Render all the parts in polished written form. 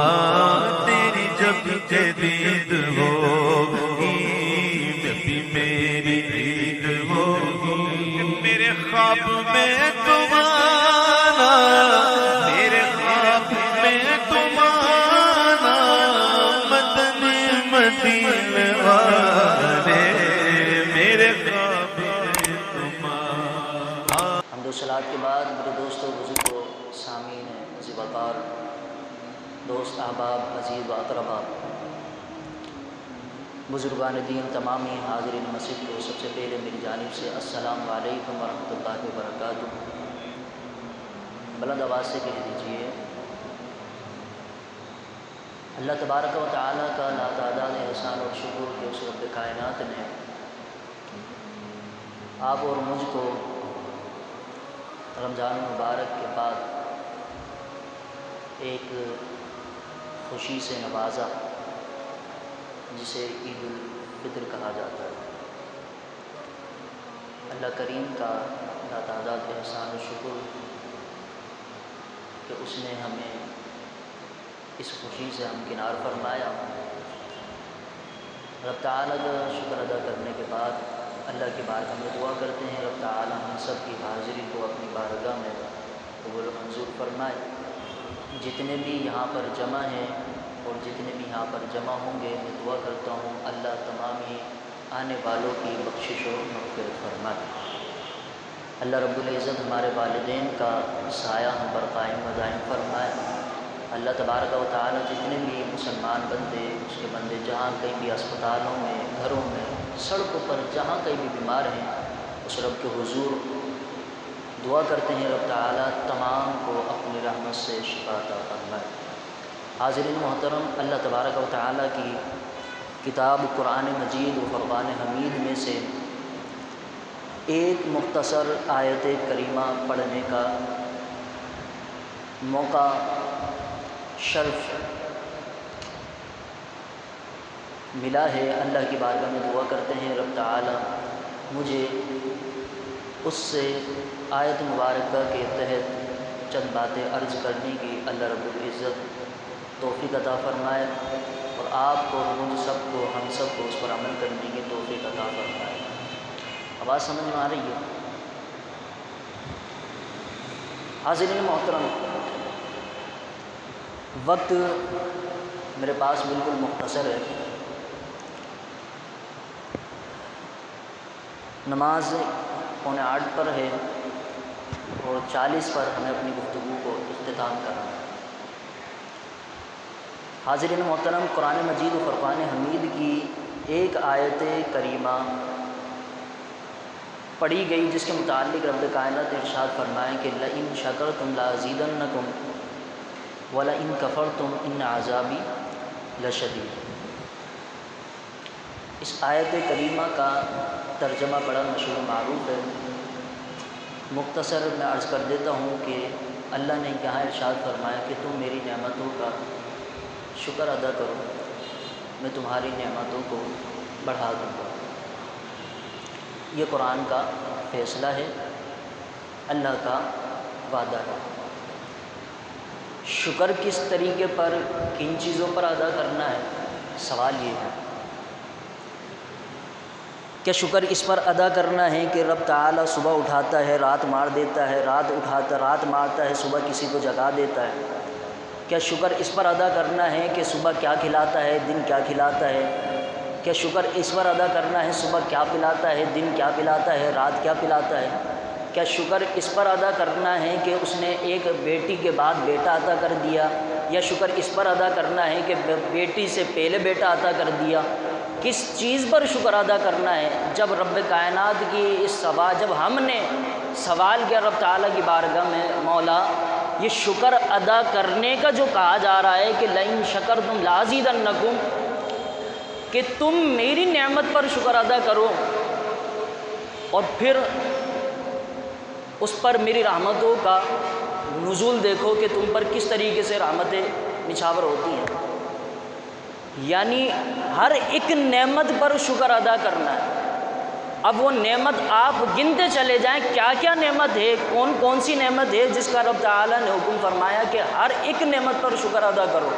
تیری جب جدید ہوگی جب میری عید ہوگی میرے خواب میں تم آنا میرے خواب میں تم آنا مدنی مدینے والے میرے خواب میں تم آنا۔ حمد و صلات کے بعد میرے دوستوں بزرگوں سامعین عزیز وقار دوست احباب عزیز و اقربا بزرگان دین تمامی حاضرین مسجد کو سب سے پہلے میری جانب سے السلام علیکم ورحمۃ اللہ وبرکاتہ۔ بلند آواز سے کہہ دیجیے اللہ تبارک و تعالیٰ کا لاتعداد احسان اور شکر کہ اس رب کائنات نے آپ اور مجھ کو رمضان مبارک کے بعد ایک خوشی سے نوازا جسے عید الفطر کہا جاتا ہے۔ اللہ کریم کا لاتعداد احسان و شکر کہ اس نے ہمیں اس خوشی سے ہمکنار فرمایا۔ رب تعالیٰ کا شکر ادا کرنے کے بعد اللہ کی بارگاہ میں دعا کرتے ہیں رب تعالیٰ ہم سب کی حاضری کو اپنی بارگاہ میں قبول و منظور فرمائے۔ جتنے بھی یہاں پر جمع ہیں اور جتنے بھی یہاں پر جمع ہوں گے میں دعا کرتا ہوں اللہ تمام ہی آنے والوں کی بخشش و مغفرت فرمائے۔ اللہ رب العزت ہمارے والدین کا سایہ ہم پر قائم و دائم فرمائے۔ اللہ تبارک و تعالیٰ جتنے بھی مسلمان بندے اس کے بندے جہاں کہیں بھی اسپتالوں میں گھروں میں سڑکوں پر جہاں کہیں بھی بیمار ہیں اس رب کے حضور دعا کرتے ہیں رب تعالیٰ تمام کو اپنی رحمت سے شفا عطا فرمائے۔ حاضرین محترم اللہ تبارک و تعالیٰ کی کتاب قرآن مجید و فرقان حمید میں سے ایک مختصر آیت کریمہ پڑھنے کا موقع شرف ملا ہے۔ اللہ کی بارگاہ میں دعا کرتے ہیں رب تعالیٰ مجھے اس سے آیت مبارکہ کے تحت چند باتیں عرض کرنے کی اللہ رب العزت توفیق عطا فرمائے اور آپ کو مجھ سب کو ہم سب کو اس پر عمل کرنے کی توفیق عطا فرمائے۔ آواز سمجھ میں آ رہی ہے؟ حاضرین محترم وقت میرے پاس بالکل مختصر ہے۔ نماز 7:45 پر ہے اور 40 پر ہمیں اپنی گفتگو کو اختتام کرنا ہے۔ حاضرین محترم قرآن مجید و فرقان حمید کی ایک آیت کریمہ پڑھی گئی جس کے متعلق رب کائنات ارشاد فرمائیں کہ لئن شکرتم لازیدنکم ولئن کفرتم ان عذابی لشدید۔ اس آیت کریمہ کا ترجمہ بڑا مشہور و معروف ہے، مختصر میں عرض کر دیتا ہوں کہ اللہ نے یہاں ارشاد فرمایا کہ تم میری نعمتوں کا شکر ادا کرو میں تمہاری نعمتوں کو بڑھا دوں گا۔ یہ قرآن کا فیصلہ ہے، اللہ کا وعدہ ہے۔ شکر کس طریقے پر کن چیزوں پر ادا کرنا ہے؟ سوال یہ ہے کہ شکر اس پر ادا کرنا ہے کہ رب تعالیٰ صبح اٹھاتا ہے رات مار دیتا ہے، رات مارتا ہے صبح کسی کو جگا دیتا ہے؟ کیا شکر اس پر ادا کرنا ہے کہ صبح کیا کھلاتا ہے دن کیا کھلاتا ہے؟ کیا شکر اس پر ادا کرنا ہے صبح کیا پلاتا ہے دن کیا پلاتا ہے رات کیا پلاتا ہے؟ کیا شکر اس پر ادا کرنا ہے کہ اس نے ایک بیٹی کے بعد بیٹا عطا کر دیا، یا شکر اس پر ادا کرنا ہے کہ بیٹی سے پہلے بیٹا عطا کر دیا؟ کس چیز پر شکر ادا کرنا ہے؟ جب رب کائنات کی جب ہم نے سوال کیا رب تعالیٰ کی بارگاہ میں مولا یہ شکر ادا کرنے کا جو کہا جا رہا ہے کہ لئن شکرتم لازیدنکم، کہ تم میری نعمت پر شکر ادا کرو اور پھر اس پر میری رحمتوں کا نزول دیکھو کہ تم پر کس طریقے سے رحمتیں نچھاور ہوتی ہیں، یعنی ہر ایک نعمت پر شکر ادا کرنا ہے۔ اب وہ نعمت آپ گنتے چلے جائیں کیا کیا نعمت ہے، کون کون سی نعمت ہے جس کا رب تعالیٰ نے حکم فرمایا کہ ہر ایک نعمت پر شکر ادا کرو۔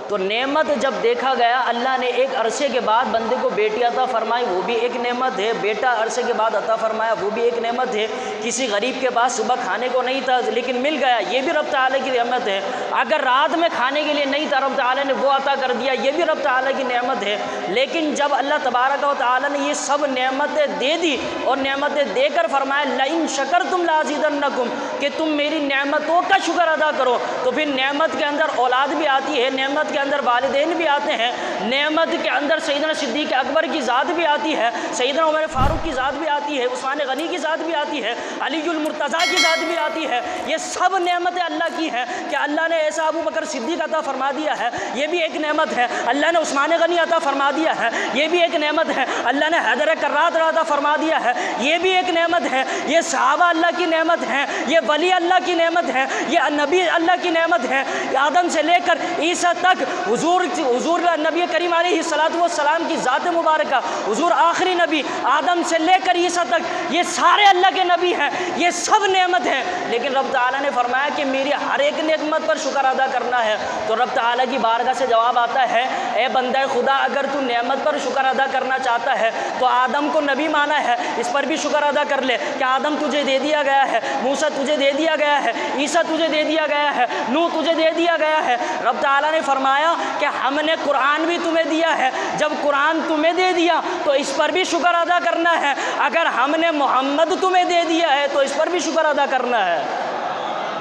تو نعمت جب دیکھا گیا، اللہ نے ایک عرصے کے بعد بندے کو بیٹی عطا فرمائی، وہ بھی ایک نعمت ہے، بیٹا عرصے کے بعد عطا فرمایا، وہ بھی ایک نعمت ہے، کسی غریب کے پاس صبح کھانے کو نہیں تھا لیکن مل گیا، یہ بھی رب تعالیٰ کی نعمت ہے، اگر رات میں کھانے کے لیے نہیں تھا رب تعالیٰ نے وہ عطا کر دیا، یہ بھی رب تعالیٰ کی نعمت ہے۔ لیکن جب اللہ تبارک و تعالیٰ نے یہ سب نعمتیں دے دی اور نعمتیں دے کر فرمایا لئن شکرتم لازیدنکم، کہ تم میری نعمتوں کا شکر ادا کرو، تو پھر نعمت کے اندر اولاد بھی آتی ہے، نعمت کے اندر والدین بھی آتے ہیں، نعمت کے اندر سیدنا صدیق اکبر کی ذات بھی آتی ہے، سیدنا عمر فاروق کی ذات بھی آتی ہے، عثمان غنی کی ذات بھی آتی ہے، علی المرتضیٰ کی ذات بھی آتی ہے۔ یہ سب نعمتیں اللہ کی ہیں کہ اللہ نے ایسا ابو بکر صدیق عطا فرما دیا ہے، یہ بھی ایک نعمت ہے۔ اللہ نے عثمان غنی عطا فرما دیا ہے، یہ بھی ایک نعمت ہے۔ اللہ نے حیدر کرات عطا فرما دیا ہے، یہ بھی ایک نعمت ہے۔ یہ صحابہ اللہ کی نعمت ہیں، یہ ولی اللہ کی نعمت ہے، یہ نبی اللہ کی نعمت ہے۔ آدم سے لے کر عیسیٰ تک حضور نبی کریم علیہ السلام کی ذات مبارکہ، حضور آخری نبی، آدم سے لے کر عیسیٰ تک یہ سارے اللہ کے نبی ہیں، یہ سب نعمت ہیں۔ لیکن رب تعالیٰ نے فرمایا کہ میری ہر ایک نعمت پر شکر ادا کرنا ہے۔ تو رب تعالیٰ کی بارگاہ سے جواب آتا ہے، اے بندہ خدا اگر تو نعمت پر شکر ادا کرنا چاہتا ہے تو آدم کو نبی مانا ہے، اس پر بھی شکر ادا کر لے کہ آدم تجھے دے دیا گیا ہے، موسیٰ تجھے دے دیا گیا ہے، عیسیٰ تجھے دے دیا گیا ہے، نوح تجھے دے دیا گیا ہے۔ رب تعالیٰ نے فرمایا کہ ہم نے قرآن بھی تمہیں دیا ہے، جب قرآن تمہیں دے دیا تو اس پر بھی شکر ادا کرنا ہے، اگر ہم نے محمد تمہیں دے دیا ہے تو اس پر بھی شکر ادا کرنا ہے۔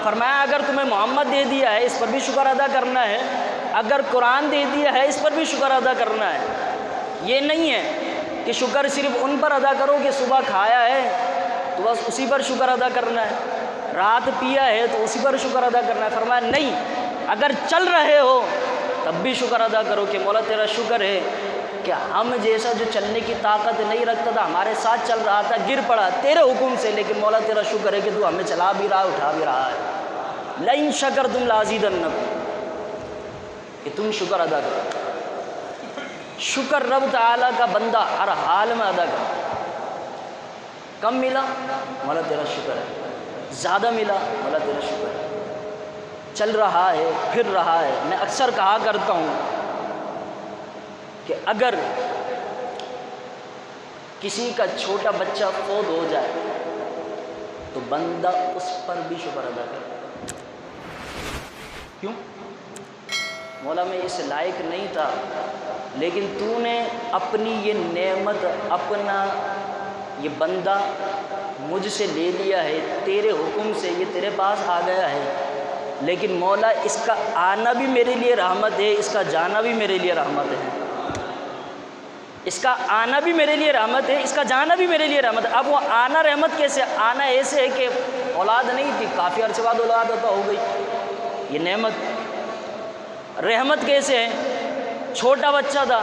فرمایا اگر تمہیں محمد دے دیا ہے اس پر بھی شکر ادا کرنا ہے، اگر قرآن دے دیا ہے اس پر بھی شکر ادا کرنا ہے۔ یہ نہیں ہے کہ شکر صرف ان پر ادا کرو کہ صبح کھایا ہے تو بس اسی پر شکر ادا کرنا ہے، رات پیا ہے تو اسی پر شکر ادا کرنا ہے۔ فرمایا نہیں، اگر چل رہے ہو تب بھی شکر ادا کرو کہ مولا تیرا شکر ہے کہ ہم جیسا جو چلنے کی طاقت نہیں رکھتا تھا ہمارے ساتھ چل رہا تھا، گر پڑا تیرے حکم سے، لیکن مولا تیرا شکر ہے کہ تو ہمیں چلا بھی رہا اٹھا بھی رہا ہے۔ لئن شکرتم لازیدنکم، کہ تم شکر ادا کرو۔ شکر رب تعالیٰ کا بندہ ہر حال میں ادا کرو۔ کم ملا مولا تیرا شکر ہے، زیادہ ملا مولا تیرا شکر ہے، چل رہا ہے پھر رہا ہے۔ میں اکثر کہا کرتا ہوں کہ اگر کسی کا چھوٹا بچہ فوت ہو جائے تو بندہ اس پر بھی شکر ادا کرے۔ کیوں؟ مولا میں اس لائق نہیں تھا، لیکن تو نے اپنی یہ نعمت، اپنا یہ بندہ مجھ سے لے لیا ہے، تیرے حکم سے یہ تیرے پاس آ گیا ہے، لیکن مولا اس کا آنا بھی میرے لیے رحمت ہے، اس کا جانا بھی میرے لیے رحمت ہے۔ اس کا آنا بھی میرے لیے رحمت ہے، اس کا جانا بھی میرے لیے رحمت ہے۔ اب وہ آنا رحمت کیسے؟ آنا ایسے ہے کہ اولاد نہیں تھی، کافی عرصے بعد اولاد عطا ہو گئی، یہ نعمت۔ رحمت کیسے ہے؟ چھوٹا بچہ تھا،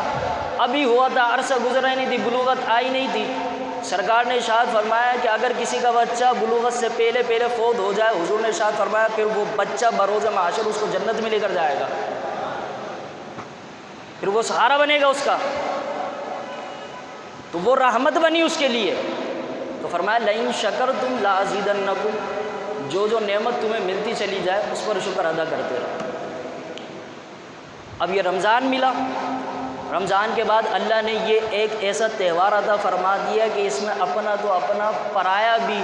ابھی ہوا تھا، عرصہ گزرا ہی نہیں تھی، بلوغت آئی نہیں تھی، سرکار نے ارشاد فرمایا کہ اگر کسی کا بچہ بلوغت سے پہلے فوت ہو جائے، حضور نے ارشاد فرمایا پھر وہ بچہ بروز محشر اس کو جنت میں لے کر جائے گا، پھر وہ سہارا بنے گا اس کا، تو وہ رحمت بنی اس کے لیے۔ تو فرمایا لئن شکرتم لازیدنکم، جو نعمت تمہیں ملتی چلی جائے اس پر شکر ادا کرتے رہو۔ اب یہ رمضان ملا، رمضان کے بعد اللہ نے یہ ایک ایسا تہوار عطا فرما دیا کہ اس میں اپنا تو اپنا پرایا بھی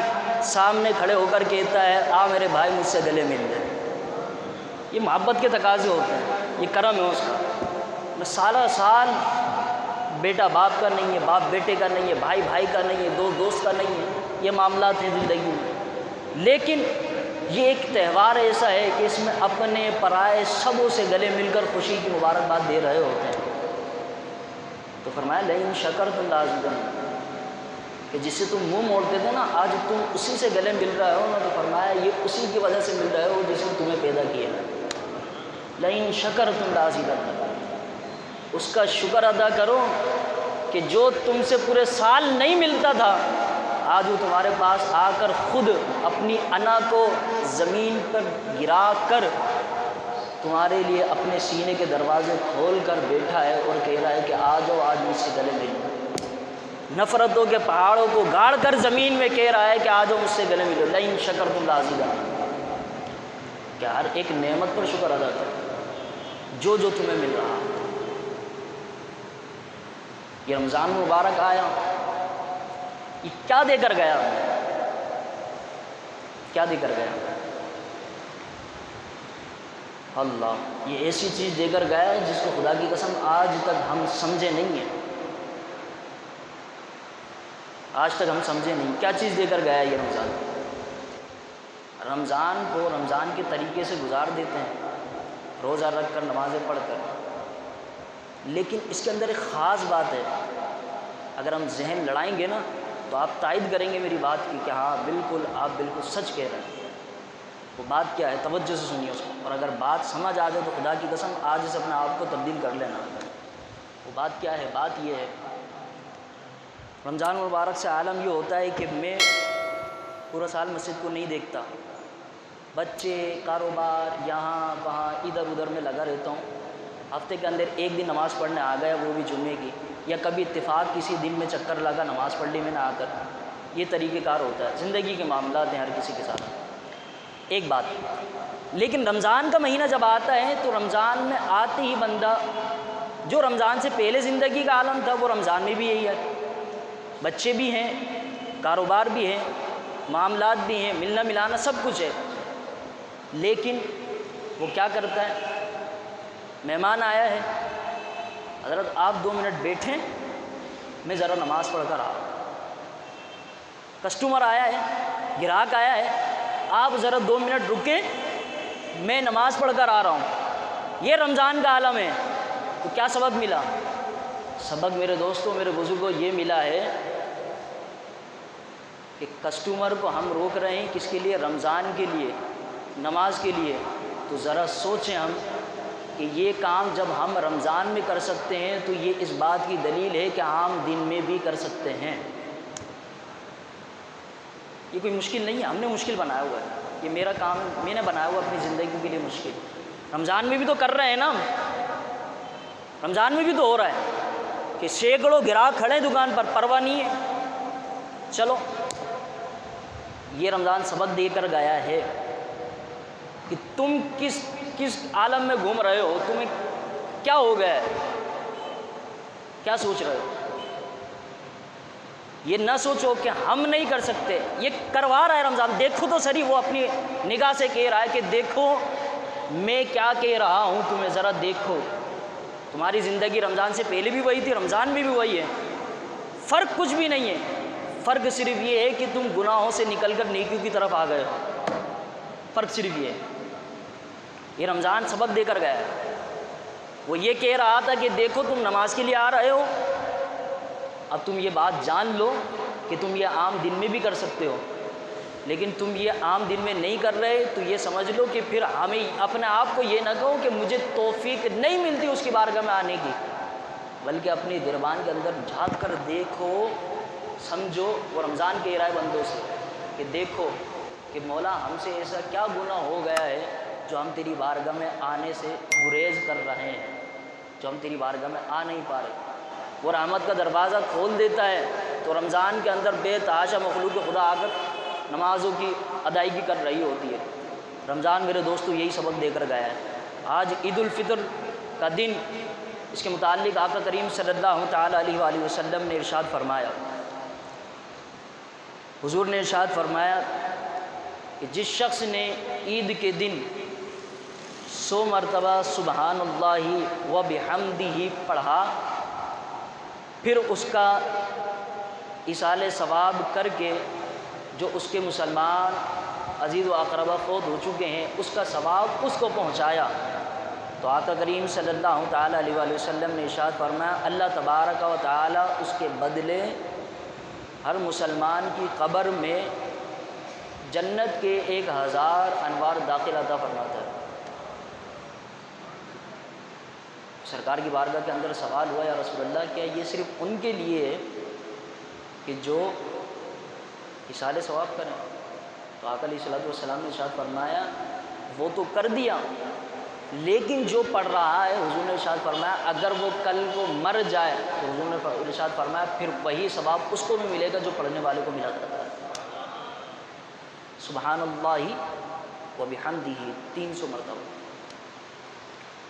سامنے کھڑے ہو کر کہتا ہے آ میرے بھائی مجھ سے گلے مل لے۔ یہ محبت کے تقاضے ہوتے ہیں، یہ کرم ہے اس کا۔ سالہ سال بیٹا باپ کا نہیں ہے، باپ بیٹے کا نہیں ہے، بھائی بھائی کا نہیں ہے، دوست دوست کا نہیں ہے، یہ معاملات ہیں زندگی میں، لیکن یہ ایک تہوار ایسا ہے کہ اس میں اپنے پرائے سبوں سے گلے مل کر خوشی کی مبارکباد دے رہے ہوتے ہیں۔ تو فرمایا لئن شکرتم لازیدنکم، کہ جس سے تم منہ موڑتے تھے نا، آج تم اسی سے گلے مل رہے ہو نا، تو فرمایا یہ اسی کی وجہ سے مل رہے ہو جس نے تمہیں پیدا کیا۔ لئن شکرتم لازیدنکم، اس کا شکر ادا کرو کہ جو تم سے پورے سال نہیں ملتا تھا، آج وہ تمہارے پاس آ کر خود اپنی انا کو زمین پر گرا کر تمہارے لیے اپنے سینے کے دروازے کھول کر بیٹھا ہے اور کہہ رہا ہے کہ آ جاؤ آج مجھ سے گلے ملو۔ نفرتوں کے پہاڑوں کو گاڑ کر زمین میں کہہ رہا ہے کہ آ جاؤ مجھ سے گلے ملو۔ لئن شکرتم لازیدنکم، کہ ہر ایک نعمت پر شکر ادا کرو۔ جو تمہیں مل رہا. یہ رمضان مبارک آیا، یہ کیا دے کر گیا؟ کیا دے کر گیا؟ اللہ، یہ ایسی چیز دے کر گیا ہے جس کو خدا کی قسم آج تک ہم سمجھے نہیں ہیں. آج تک ہم سمجھے نہیں کیا چیز دے کر گیا ہے یہ رمضان. رمضان کو رمضان کے طریقے سے گزار دیتے ہیں، روزہ رکھ کر، نمازیں پڑھ کر، لیکن اس کے اندر ایک خاص بات ہے. اگر ہم ذہن لڑائیں گے نا تو آپ تائید کریں گے میری بات کی کہ ہاں بالکل، آپ بالکل سچ کہہ رہے ہیں. وہ بات کیا ہے؟ توجہ سے سنیے اس کو، اور اگر بات سمجھ آ جائے تو خدا کی قسم آج سے اپنے آپ کو تبدیل کر لینا. وہ بات کیا ہے؟ بات یہ ہے، رمضان مبارک سے عالم یہ ہوتا ہے کہ میں پورا سال مسجد کو نہیں دیکھتا، بچے، کاروبار، یہاں وہاں ادھر ادھر میں لگا رہتا ہوں. ہفتے کے اندر ایک دن نماز پڑھنے آ گیا، وہ بھی جمعے کی، یا کبھی اتفاق کسی دن میں چکر لگا نماز پڑھ لی میں نے آ کر. یہ طریقہ کار ہوتا ہے، زندگی کے معاملات ہیں ہر کسی کے ساتھ. ایک بات، لیکن رمضان کا مہینہ جب آتا ہے تو رمضان میں آتے ہی بندہ جو رمضان سے پہلے زندگی کا عالم تھا وہ رمضان میں بھی یہی ہے. بچے بھی ہیں، کاروبار بھی ہیں، معاملات بھی ہیں، ملنا ملانا سب کچھ ہے. لیکن وہ کیا کرتا ہے؟ مہمان آیا ہے، حضرت آپ 2 منٹ بیٹھیں، میں ذرا نماز پڑھ کر آ رہا ہوں. کسٹمر آیا ہے، گراہک آیا ہے، آپ ذرا 2 منٹ رکیں، میں نماز پڑھ کر آ رہا ہوں. یہ رمضان کا عالم ہے. تو کیا سبق ملا؟ سبق میرے دوستوں، میرے بزرگوں یہ ملا ہے کہ کسٹمر کو ہم روک رہے ہیں کس کے لیے؟ رمضان کے لیے، نماز کے لیے. تو ذرا سوچیں ہم کہ یہ کام جب ہم رمضان میں کر سکتے ہیں تو یہ اس بات کی دلیل ہے کہ عام دن میں بھی کر سکتے ہیں. یہ کوئی مشکل نہیں ہے، ہم نے مشکل بنایا ہوا ہے. یہ میرا کام ہے، میں نے بنایا ہوا اپنی زندگی کے لیے مشکل. رمضان میں بھی تو کر رہے ہیں نا، رمضان میں بھی تو ہو رہا ہے کہ سینکڑوں گراہک کھڑے دکان پر، پرواہ نہیں ہے. چلو، یہ رمضان سبق دے کر گیا ہے کہ تم کس عالم میں گھوم رہے ہو، تمہیں کیا ہو گیا ہے، کیا سوچ رہے ہو. یہ نہ سوچو کہ ہم نہیں کر سکتے، یہ کروا رہا ہے رمضان. دیکھو تو سری، وہ اپنی نگاہ سے کہہ رہا ہے کہ دیکھو میں کیا کہہ رہا ہوں تمہیں، ذرا دیکھو. تمہاری زندگی رمضان سے پہلے بھی وہی تھی، رمضان میں بھی وہی ہے، فرق کچھ بھی نہیں ہے. فرق صرف یہ ہے کہ تم گناہوں سے نکل کر نیکیوں کی طرف آ گئے ہو. فرق صرف یہ ہے. یہ رمضان سبق دے کر گیا ہے. وہ یہ کہہ رہا تھا کہ دیکھو تم نماز کے لیے آ رہے ہو، اب تم یہ بات جان لو کہ تم یہ عام دن میں بھی کر سکتے ہو. لیکن تم یہ عام دن میں نہیں کر رہے تو یہ سمجھ لو کہ پھر ہمیں اپنے آپ کو یہ نہ کہو کہ مجھے توفیق نہیں ملتی اس کی بارگاہ میں آنے کی، بلکہ اپنی گربان کے اندر جھانک کر دیکھو، سمجھو. وہ رمضان کے ارائے بندوں سے کہ دیکھو کہ مولا ہم سے ایسا کیا گناہ ہو گیا ہے جو ہم تیری بارگاہ میں آنے سے گریز کر رہے ہیں، جو ہم تیری بارگاہ میں آ نہیں پا رہے. وہ رحمت کا دروازہ کھول دیتا ہے. تو رمضان کے اندر بے تحاشا مخلوق خدا آ کر نمازوں کی ادائیگی کر رہی ہوتی ہے. رمضان میرے دوستو یہی سبق دے کر گیا ہے. آج عید الفطر کا دن، اس کے متعلق آقا کریم صلی اللہ تعالیٰ علیہ وآلہ وسلم نے ارشاد فرمایا، حضور نے ارشاد فرمایا کہ جس شخص نے عید کے دن 100 مرتبہ سبحان اللہ و بحمدہ پڑھا، پھر اس کا ایصال ثواب کر کے جو اس کے مسلمان عزیز و اقربا فوت ہو چکے ہیں اس کا ثواب اس کو پہنچایا، تو آقا کریم صلی اللہ تعالیٰ علیہ وآلہ وسلم نے ارشاد فرمایا اللہ تبارک و تعالیٰ اس کے بدلے ہر مسلمان کی قبر میں جنت کے 1000 انوار داخل عطا فرماتا ہے. سرکار کی بارگاہ کے اندر سوال ہوا، یا رسول اللہ کیا یہ صرف ان کے لیے ہے کہ جو ایصال ثواب کریں؟ تو آقا علیہ السلام نے ارشاد فرمایا وہ تو کر دیا، لیکن جو پڑھ رہا ہے حضور نے ارشاد فرمایا اگر وہ کل کو مر جائے تو حضور نے ارشاد فرمایا پھر وہی ثواب اس کو بھی ملے گا جو پڑھنے والے کو ملا کرتا ہے. سبحان اللہ و بحمدہ 300 مرتبہ.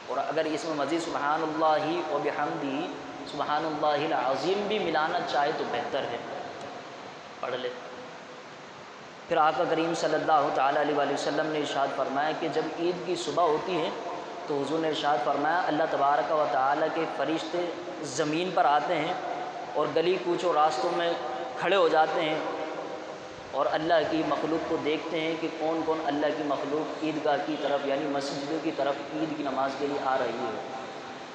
اور اگر اس میں مزید سبحان اللہ و بحمدہ سبحان اللہ العظیم بھی ملانا چاہے تو بہتر ہے، پڑھ لے۔ پھر آقا کریم صلی اللہ تعالیٰ علیہ وآلہ وسلم نے ارشاد فرمایا کہ جب عید کی صبح ہوتی ہے تو حضور نے ارشاد فرمایا اللہ تبارک و تعالیٰ کے فرشتے زمین پر آتے ہیں اور گلی کوچوں راستوں میں کھڑے ہو جاتے ہیں اور اللہ کی مخلوق کو دیکھتے ہیں کہ کون کون اللہ کی مخلوق عیدگاہ کی طرف یعنی مسجدوں کی طرف عید کی نماز کے لیے آ رہی ہے۔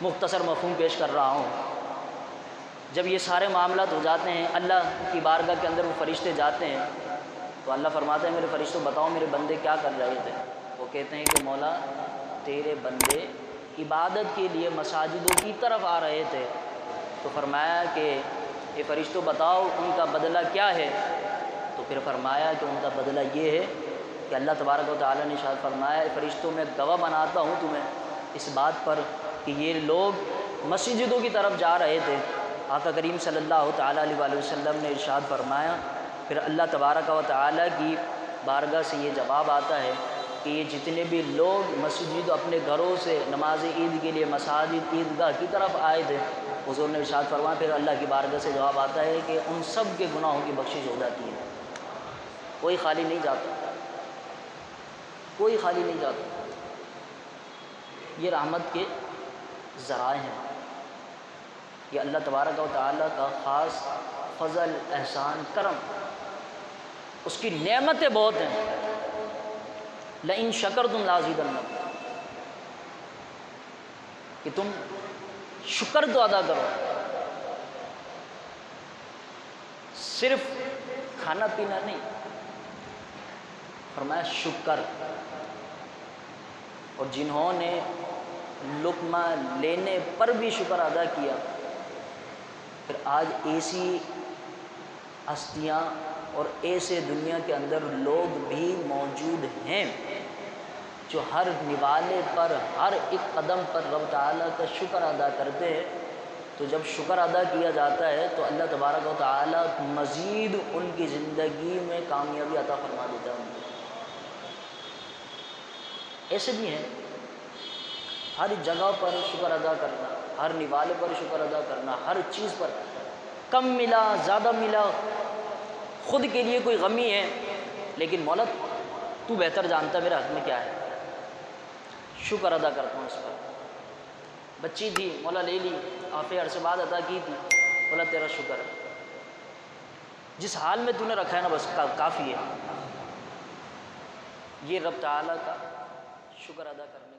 مختصر مفہوم پیش کر رہا ہوں۔ جب یہ سارے معاملات ہو جاتے ہیں اللہ کی بارگاہ کے اندر وہ فرشتے جاتے ہیں تو اللہ فرماتا ہے میرے فرشتوں بتاؤ میرے بندے کیا کر رہے تھے؟ وہ کہتے ہیں کہ مولا تیرے بندے عبادت کے لیے مساجدوں کی طرف آ رہے تھے۔ تو فرمایا کہ یہ فرشتوں بتاؤ ان کا بدلہ کیا ہے؟ تو پھر فرمایا کہ ان کا بدلہ یہ ہے کہ اللہ تبارک و تعالیٰ نے ارشاد فرمایا فرشتوں میں گواہ بناتا ہوں تمہیں اس بات پر کہ یہ لوگ مسجدوں کی طرف جا رہے تھے۔ آقا کریم صلی اللہ تعالیٰ علیہ وآلہ وسلم نے ارشاد فرمایا پھر اللہ تبارک و تعالیٰ کی بارگاہ سے یہ جواب آتا ہے کہ یہ جتنے بھی لوگ مسجد اپنے گھروں سے نماز عید کے لیے مساجد عیدگاہ کی طرف آئے تھے حضور نے ارشاد فرمایا پھر اللہ کی بارگاہ سے جواب آتا ہے کہ ان سب کے گناہوں کی بخشش ہو جاتی ہے، کوئی خالی نہیں جاتا، کوئی خالی نہیں جاتا۔ یہ رحمت کے ذرائع ہیں، یہ اللہ تبارک و تعالیٰ کا خاص فضل احسان کرم، اس کی نعمتیں بہت ہیں۔ لئن شکرتم لازیدنکم، کہ تم شکر تو ادا کرو، صرف کھانا پینا نہیں، فرمایا شکر۔ اور جنہوں نے لقمہ لینے پر بھی شکر ادا کیا، پھر آج ایسی ہستیاں اور ایسے دنیا کے اندر لوگ بھی موجود ہیں جو ہر نوالے پر ہر ایک قدم پر رب تعالیٰ کا شکر ادا کرتے ہیں۔ تو جب شکر ادا کیا جاتا ہے تو اللہ تبارک و تعالیٰ مزید ان کی زندگی میں کامیابی عطا فرما دیتا ہے۔ ایسے بھی ہیں ہر جگہ پر شکر ادا کرنا، ہر نوالے پر شکر ادا کرنا، ہر چیز پر کم ملا زیادہ ملا، خود کے لیے کوئی غمی ہے لیکن مولا تو بہتر جانتا ہے میرے حق میں کیا ہے، شکر ادا کرتا ہوں اس پر۔ بچی تھی مولا لے لی، کافی عرصے بعد عطا کی تھی، مولا تیرا شکر ہے، جس حال میں تو نے رکھا ہے نا بس کافی ہے۔ یہ رب تعالیٰ کا شکر ادا کرنا۔